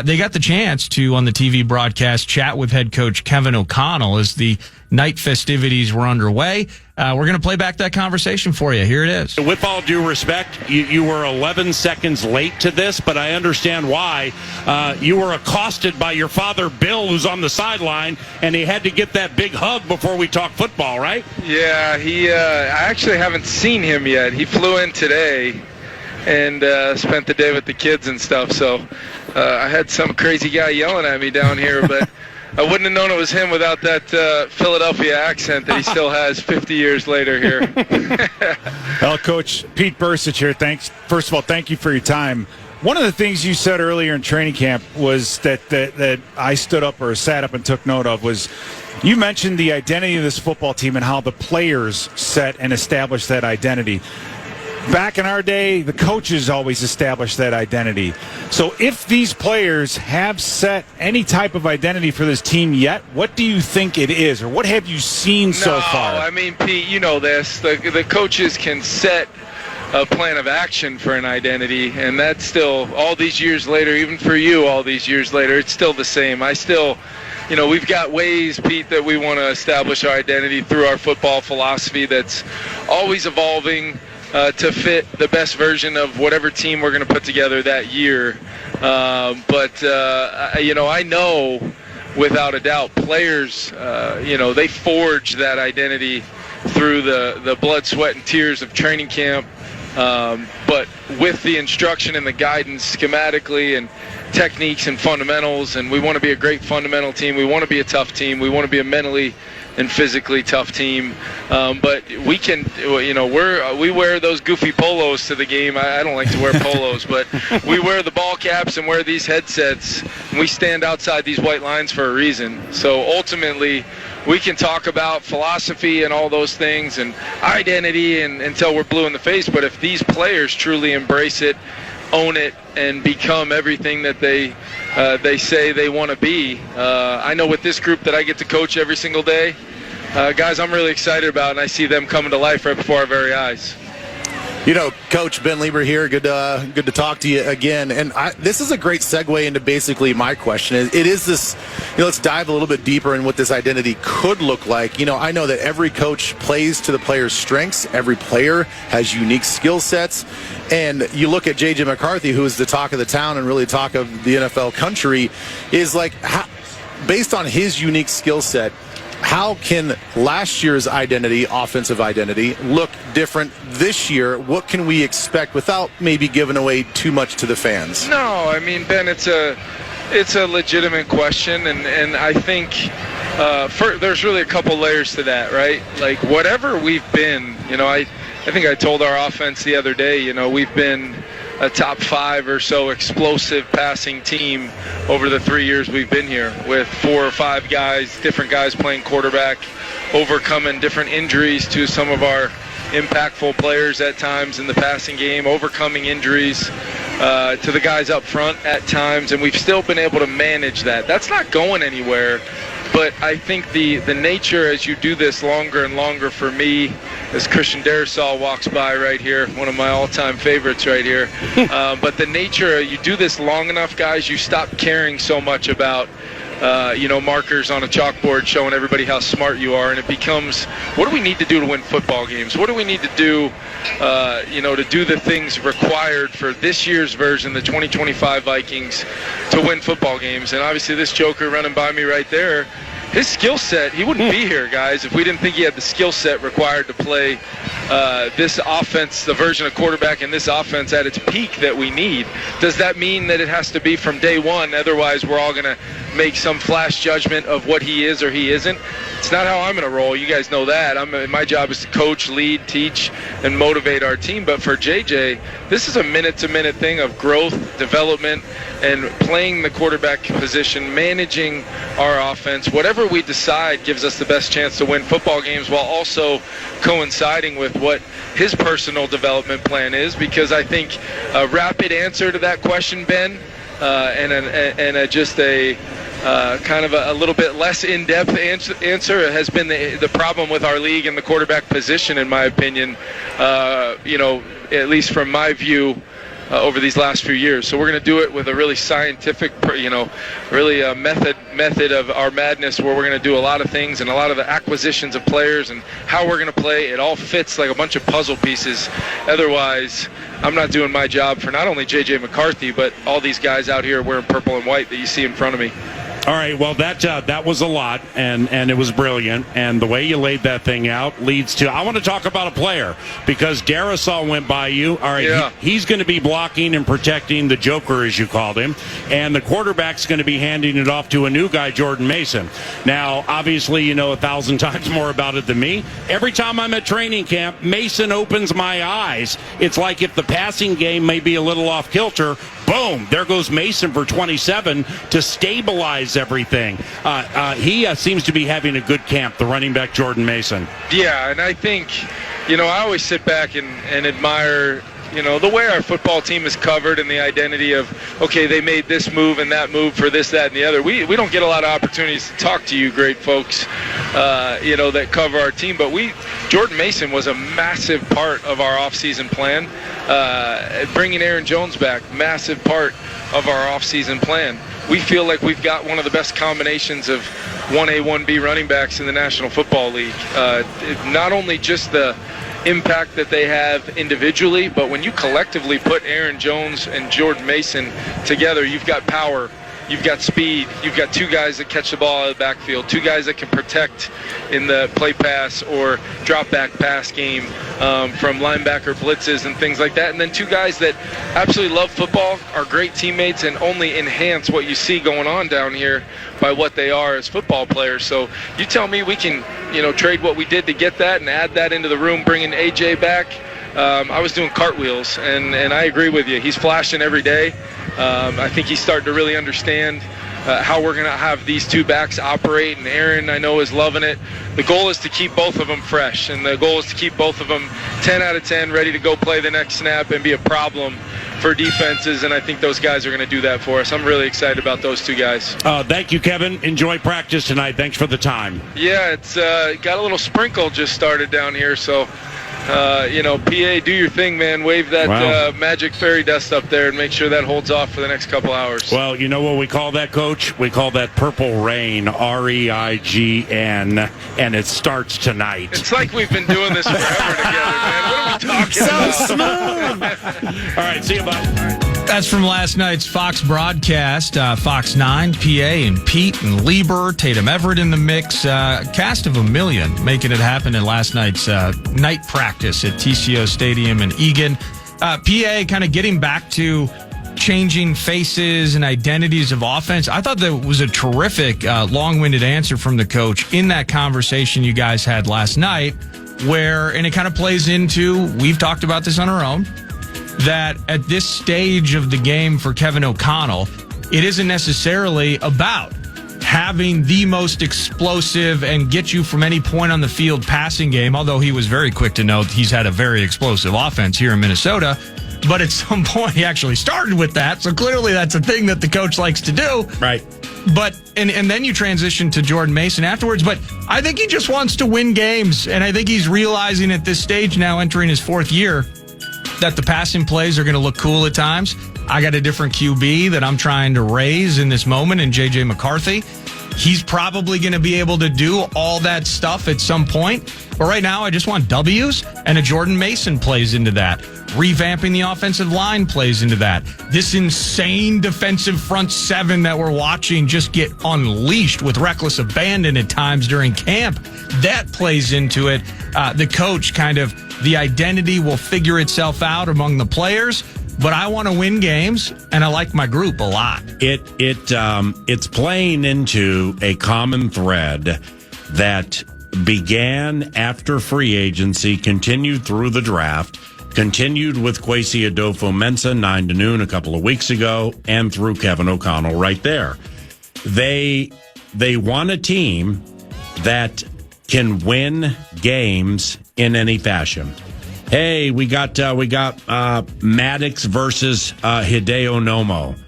they got the chance to, on the TV broadcast, chat with head coach Kevin O'Connell as the night festivities were underway. We're going to play back that conversation for you. Here it is. With all due respect, you were 11 seconds late to this, but I understand why. You were accosted by your father, Bill, who's on the sideline, and he had to get that big hug before we talk football, right? Yeah, I actually haven't seen him yet. He flew in today and spent the day with the kids and stuff, so I had some crazy guy yelling at me down here, but I wouldn't have known it was him without that Philadelphia accent that he still has 50 years later here. Well, Coach, Pete Bursich here. First of all, thank you for your time. One of the things you said earlier in training camp was that I stood up or sat up and took note of was you mentioned the identity of this football team and how the players set and establish that identity. Back in our day, the coaches always established that identity. So if these players have set any type of identity for this team yet, what do you think it is, or what have you seen so far? No, I mean, Pete, you know this. The coaches can set a plan of action for an identity, and that's still, all these years later, even for you all these years later, it's still the same. We've got ways, Pete, that we want to establish our identity through our football philosophy that's always evolving, to fit the best version of whatever team we're going to put together that year. I know without a doubt players, they forge that identity through the blood, sweat, and tears of training camp. But with the instruction and the guidance schematically and techniques and fundamentals, and we want to be a great fundamental team. We want to be a tough team. We want to be a mentally and physically tough team, but we can, we wear those goofy polos to the game. I don't like to wear polos, but we wear the ball caps and wear these headsets, and we stand outside these white lines for a reason. So ultimately, we can talk about philosophy and all those things and identity until we're blue in the face, but if these players truly embrace it, own it, and become everything that they say they want to be, I know with this group that I get to coach every single day, guys I'm really excited about, and I see them coming to life right before our very eyes. Coach Ben Leber here. Good to talk to you again. And this is a great segue into basically my question. It is this, let's dive a little bit deeper in what this identity could look like. I know that every coach plays to the player's strengths. Every player has unique skill sets. And you look at J.J. McCarthy, who is the talk of the town and really talk of the NFL country, is like, based on his unique skill set, how can last year's identity, offensive identity, look different this year? What can we expect without maybe giving away too much to the fans? No, I mean, Ben, it's a legitimate question, and I think there's really a couple layers to that, right? Like, whatever we've been, I think I told our offense the other day, we've been a top 5 or so explosive passing team over the 3 years we've been here, with 4 or 5 different guys playing quarterback, overcoming different injuries to some of our impactful players at times in the passing game, overcoming injuries to the guys up front at times, and we've still been able to manage that. That's not going anywhere. But I think the nature, as you do this longer and longer, for me, as Christian Darrisaw walks by right here, one of my all-time favorites right here, but the nature, you do this long enough, guys, you stop caring so much about markers on a chalkboard showing everybody how smart you are, and it becomes, what do we need to do to win football games? What do we need to do, to do the things required for this year's version, the 2025 Vikings, to win football games? And obviously this joker running by me right there, his skill set, he wouldn't be here, guys, if we didn't think he had the skill set required to play this offense, the version of quarterback in this offense at its peak that we need. Does that mean that it has to be from day one? Otherwise, we're all going to make some flash judgment of what he is or he isn't. It's not how I'm going to roll. You guys know that. My job is to coach, lead, teach, and motivate our team. But for JJ, this is a minute-to-minute thing of growth, development, and playing the quarterback position, managing our offense. Whatever we decide gives us the best chance to win football games, while also coinciding with what his personal development plan is. Because I think a rapid answer to that question, Ben, just a kind of a little bit less in-depth answer has been the problem with our league and the quarterback position, in my opinion, at least from my view, over these last few years. So we're going to do it with a really scientific, really a method of our madness, where we're going to do a lot of things and a lot of the acquisitions of players and how we're going to play. It all fits like a bunch of puzzle pieces. Otherwise, I'm not doing my job for not only J.J. McCarthy, but all these guys out here wearing purple and white that you see in front of me. All right, well, that was a lot, and it was brilliant. And the way you laid that thing out leads to, I want to talk about a player, because Darrisaw went by you. All right, yeah. He's going to be blocking and protecting the Joker, as you called him, and the quarterback's going to be handing it off to a new guy, Jordan Mason. Now, obviously, you know 1,000 times more about it than me. Every time I'm at training camp, Mason opens my eyes. It's like if the passing game may be a little off kilter, boom, there goes Mason for 27 to stabilize everything. He seems to be having a good camp, the running back Jordan Mason. Yeah, and I think, I always sit back and admire, the way our football team is covered and the identity of, okay, they made this move and that move for this, that, and the other. We don't get a lot of opportunities to talk to you great folks, that cover our team. But Jordan Mason was a massive part of our offseason plan. Bringing Aaron Jones back, massive part of our offseason plan. We feel like we've got one of the best combinations of 1A, 1B running backs in the National Football League. Not only just the impact that they have individually, but when you collectively put Aaron Jones and Jordan Mason together, you've got power, you've got speed, you've got two guys that catch the ball out of the backfield, two guys that can protect in the play pass or drop back pass game from linebacker blitzes and things like that, and then two guys that absolutely love football, are great teammates, and only enhance what you see going on down here by what they are as football players. So you tell me we can trade what we did to get that and add that into the room, bringing AJ back. I was doing cartwheels, and I agree with you. He's flashing every day. I think he's starting to really understand how we're going to have these two backs operate, and Aaron, I know, is loving it. The goal is to keep both of them fresh, and the goal is to keep both of them 10 out of 10 ready to go play the next snap and be a problem for defenses, and I think those guys are going to do that for us. I'm really excited about those two guys. Thank you, Kevin. Enjoy practice tonight. Thanks for the time. Yeah, it's got a little sprinkle just started down here, so PA, do your thing, man. Wave that magic fairy dust up there and make sure that holds off for the next couple hours. Well, you know what we call that, Coach? We call that purple rain, REIGN, and it starts tonight. It's like we've been doing this forever together, man. What are we talking about? So smooth. All right, see you, bud. That's from last night's Fox broadcast. Fox 9, PA, and Pete and Leber, Tatum Everett in the mix. Cast of a million making it happen in last night's night practice at TCO Stadium in Eagan. PA kind of getting back to changing faces and identities of offense. I thought that was a terrific, long-winded answer from the coach in that conversation you guys had last night, and it kind of plays into, we've talked about this on our own, that at this stage of the game for Kevin O'Connell, it isn't necessarily about having the most explosive and get you from any point on the field passing game, although he was very quick to note he's had a very explosive offense here in Minnesota. But at some point, he actually started with that. So clearly that's a thing that the coach likes to do. Right. But and then you transition to Jordan Mason afterwards. But I think he just wants to win games. And I think he's realizing at this stage now, entering his fourth year, that the passing plays are going to look cool at times. I got a different QB that I'm trying to raise in this moment in J.J. McCarthy. He's probably going to be able to do all that stuff at some point. But right now, I just want W's, and a Jordan Mason plays into that. Revamping the offensive line plays into that. This insane defensive front seven that we're watching just get unleashed with reckless abandon at times during camp, that plays into it. The coach the identity will figure itself out among the players. But I want to win games, and I like my group a lot. It's playing into a common thread that began after free agency, continued through the draft, continued with Kwesi Adofo-Mensah 9 to noon a couple of weeks ago, and through Kevin O'Connell right there. They want a team that can win games in any fashion. Hey, we got Maddox versus Hideo Nomo,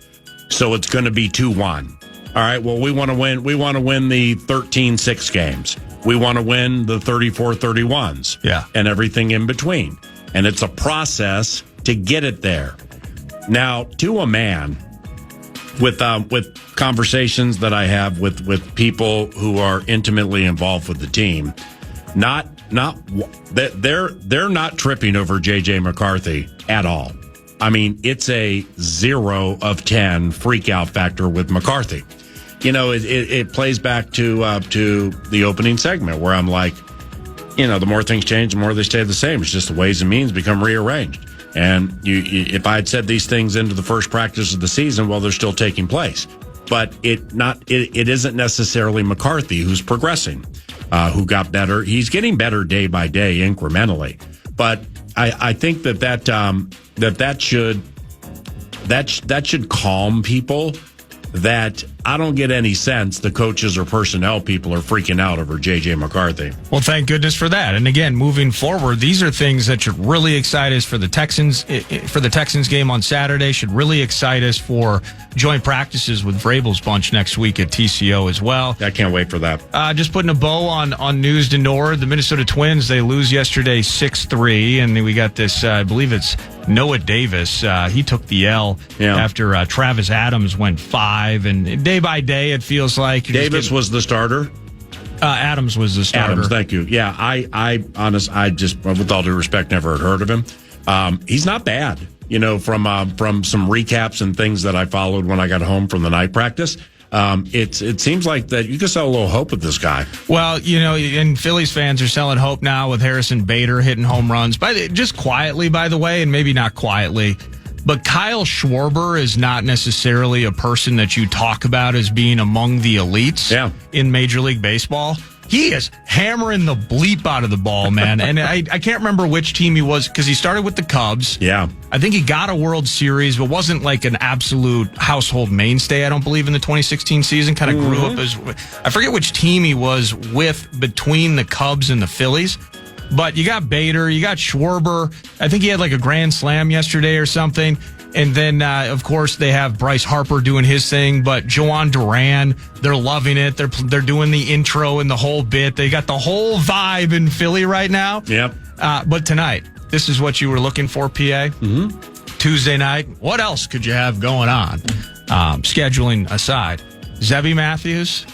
so it's going to be 2-1. All right. Well, we want to win. We want to win the 13-6 games. We want to win the 34-31s. Yeah, and everything in between. And it's a process to get it there. Now, to a man, with conversations that I have with people who are intimately involved with the team, they're not tripping over J.J. McCarthy at all. I mean, it's a 0 of 10 freak out factor with McCarthy. You know, it plays back to the opening segment where I'm like, the more things change, the more they stay the same. It's just the ways and means become rearranged. And if I had said these things into the first practice of the season, well, they're still taking place. But it isn't necessarily McCarthy who's progressing. Who got better. He's getting better day by day, incrementally. But I think that should calm people. That I don't get any sense the coaches or personnel people are freaking out over J.J. McCarthy. Well, thank goodness for that. And again, moving forward, these are things that should really excite us for the Texans game on Saturday. Should really excite us for joint practices with Vrabel's bunch next week at TCO as well. I can't wait for that. Just putting a bow on news to Nord. The Minnesota Twins, they lose yesterday 6-3, and we got this, I believe it's Noah Davis. He took the L after Travis Adams went 5, and day by day it feels like Davis was the starter. Adams was the starter. Adams, thank you. Yeah, I just, with all due respect, never had heard of him. He's not bad. From some recaps and things that I followed when I got home from the night practice. It seems like that you can sell a little hope with this guy. Well, and Phillies fans are selling hope now with Harrison Bader hitting home runs. Just quietly, by the way, and maybe not quietly, but Kyle Schwarber is not necessarily a person that you talk about as being among the elites in Major League Baseball. He is hammering the bleep out of the ball, man. And I can't remember which team he was, because he started with the Cubs. Yeah. I think he got a World Series, but wasn't like an absolute household mainstay, I don't believe, in the 2016 season. Kind of grew up as, I forget which team he was with between the Cubs and the Phillies. But you got Bader, you got Schwarber. I think he had like a grand slam yesterday or something. And then, of course, they have Bryce Harper doing his thing. But Joan Duran, they're loving it. They're doing the intro and the whole bit. They got the whole vibe in Philly right now. Yep. But tonight, this is what you were looking for, PA. Mm-hmm. Tuesday night, what else could you have going on? Scheduling aside, Zebby Matthews,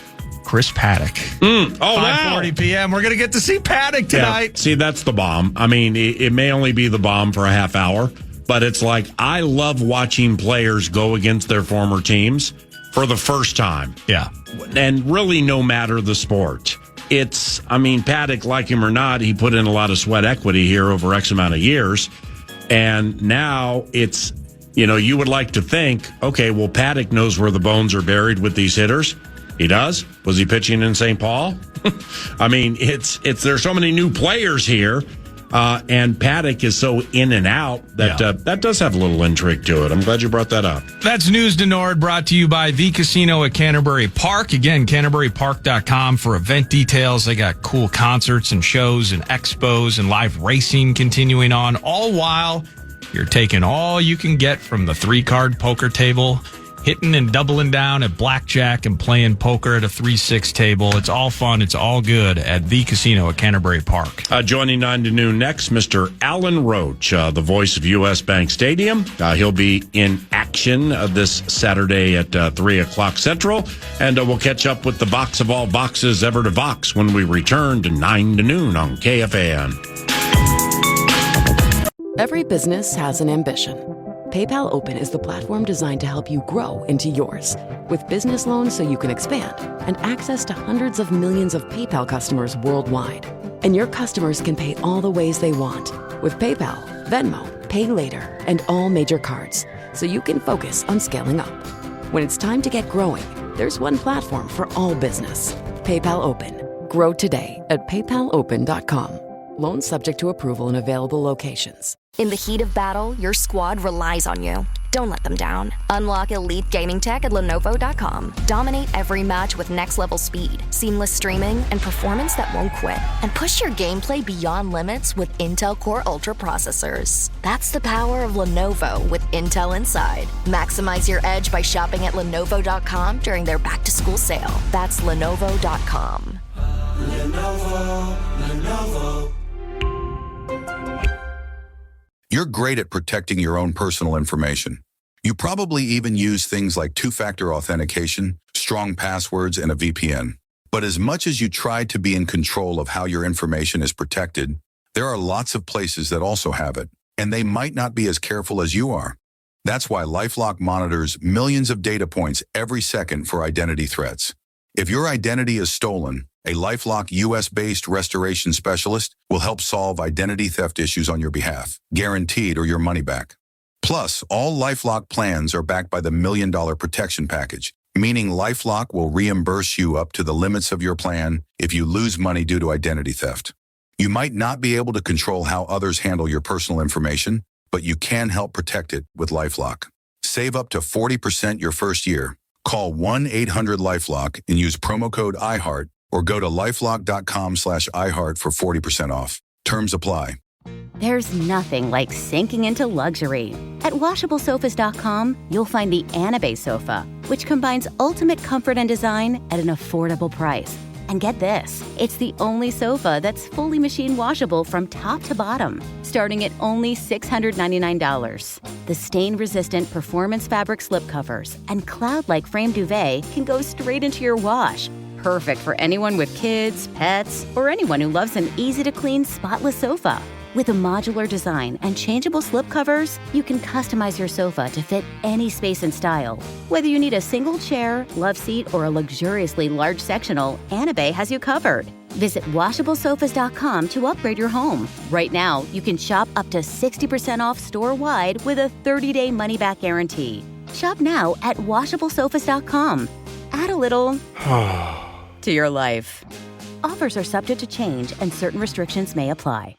Chris Paddock. 5:40 p.m. We're going to get to see Paddock tonight. Yeah. See, that's the bomb. I mean, it may only be the bomb for a half hour, but it's like I love watching players go against their former teams for the first time. Yeah. And really no matter the sport. Paddock, like him or not, he put in a lot of sweat equity here over X amount of years. And now it's, you would like to think, okay, well, Paddock knows where the bones are buried with these hitters. He does. Was he pitching in St. Paul? I mean, there's so many new players here, and Paddock is so in and out that that does have a little intrigue to it. I'm glad you brought that up. That's News to Nord, brought to you by The Casino at Canterbury Park. Again, CanterburyPark.com for event details. They got cool concerts and shows and expos and live racing continuing on, all while you're taking all you can get from the 3-card poker table, hitting and doubling down at blackjack and playing poker at a 3-6 table. It's all fun. It's all good at The Casino at Canterbury Park. Joining 9 to noon next, Mr. Alan Roach, the voice of U.S. Bank Stadium. He'll be in action this Saturday at 3 o'clock Central. And we'll catch up with the Vox of all Voxes ever to Vox when we return to 9 to noon on KFAN. Every business has an ambition. PayPal Open is the platform designed to help you grow into yours. With business loans so you can expand and access to hundreds of millions of PayPal customers worldwide. And your customers can pay all the ways they want with PayPal, Venmo, Pay Later, and all major cards, so you can focus on scaling up. When it's time to get growing, there's one platform for all business. PayPal Open. Grow today at paypalopen.com. Loans subject to approval in available locations. In the heat of battle, your squad relies on you. Don't let them down. Unlock elite gaming tech at Lenovo.com. Dominate every match with next-level speed, seamless streaming, and performance that won't quit. And push your gameplay beyond limits with Intel Core Ultra processors. That's the power of Lenovo with Intel Inside. Maximize your edge by shopping at Lenovo.com during their back-to-school sale. That's Lenovo.com. Lenovo. You're great at protecting your own personal information. You probably even use things like two-factor authentication, strong passwords, and a VPN. But as much as you try to be in control of how your information is protected, there are lots of places that also have it, and they might not be as careful as you are. That's why LifeLock monitors millions of data points every second for identity threats. If your identity is stolen, a LifeLock U.S.-based restoration specialist will help solve identity theft issues on your behalf, guaranteed or your money back. Plus, all LifeLock plans are backed by the $1 Million Protection Package, meaning LifeLock will reimburse you up to the limits of your plan if you lose money due to identity theft. You might not be able to control how others handle your personal information, but you can help protect it with LifeLock. Save up to 40% your first year. Call 1-800-LifeLock and use promo code IHEART, or go to lifelock.com/iHeart for 40% off. Terms apply. There's nothing like sinking into luxury. At WashableSofas.com, you'll find the Anabe sofa, which combines ultimate comfort and design at an affordable price. And get this, it's the only sofa that's fully machine washable from top to bottom, starting at only $699. The stain-resistant performance fabric slipcovers and cloud-like frame duvet can go straight into your wash. Perfect for anyone with kids, pets, or anyone who loves an easy-to-clean, spotless sofa. With a modular design and changeable slipcovers, you can customize your sofa to fit any space and style. Whether you need a single chair, love seat, or a luxuriously large sectional, Anabe has you covered. Visit WashableSofas.com to upgrade your home. Right now, you can shop up to 60% off store-wide with a 30-day money-back guarantee. Shop now at WashableSofas.com. Add a little to your life. Offers are subject to change and certain restrictions may apply.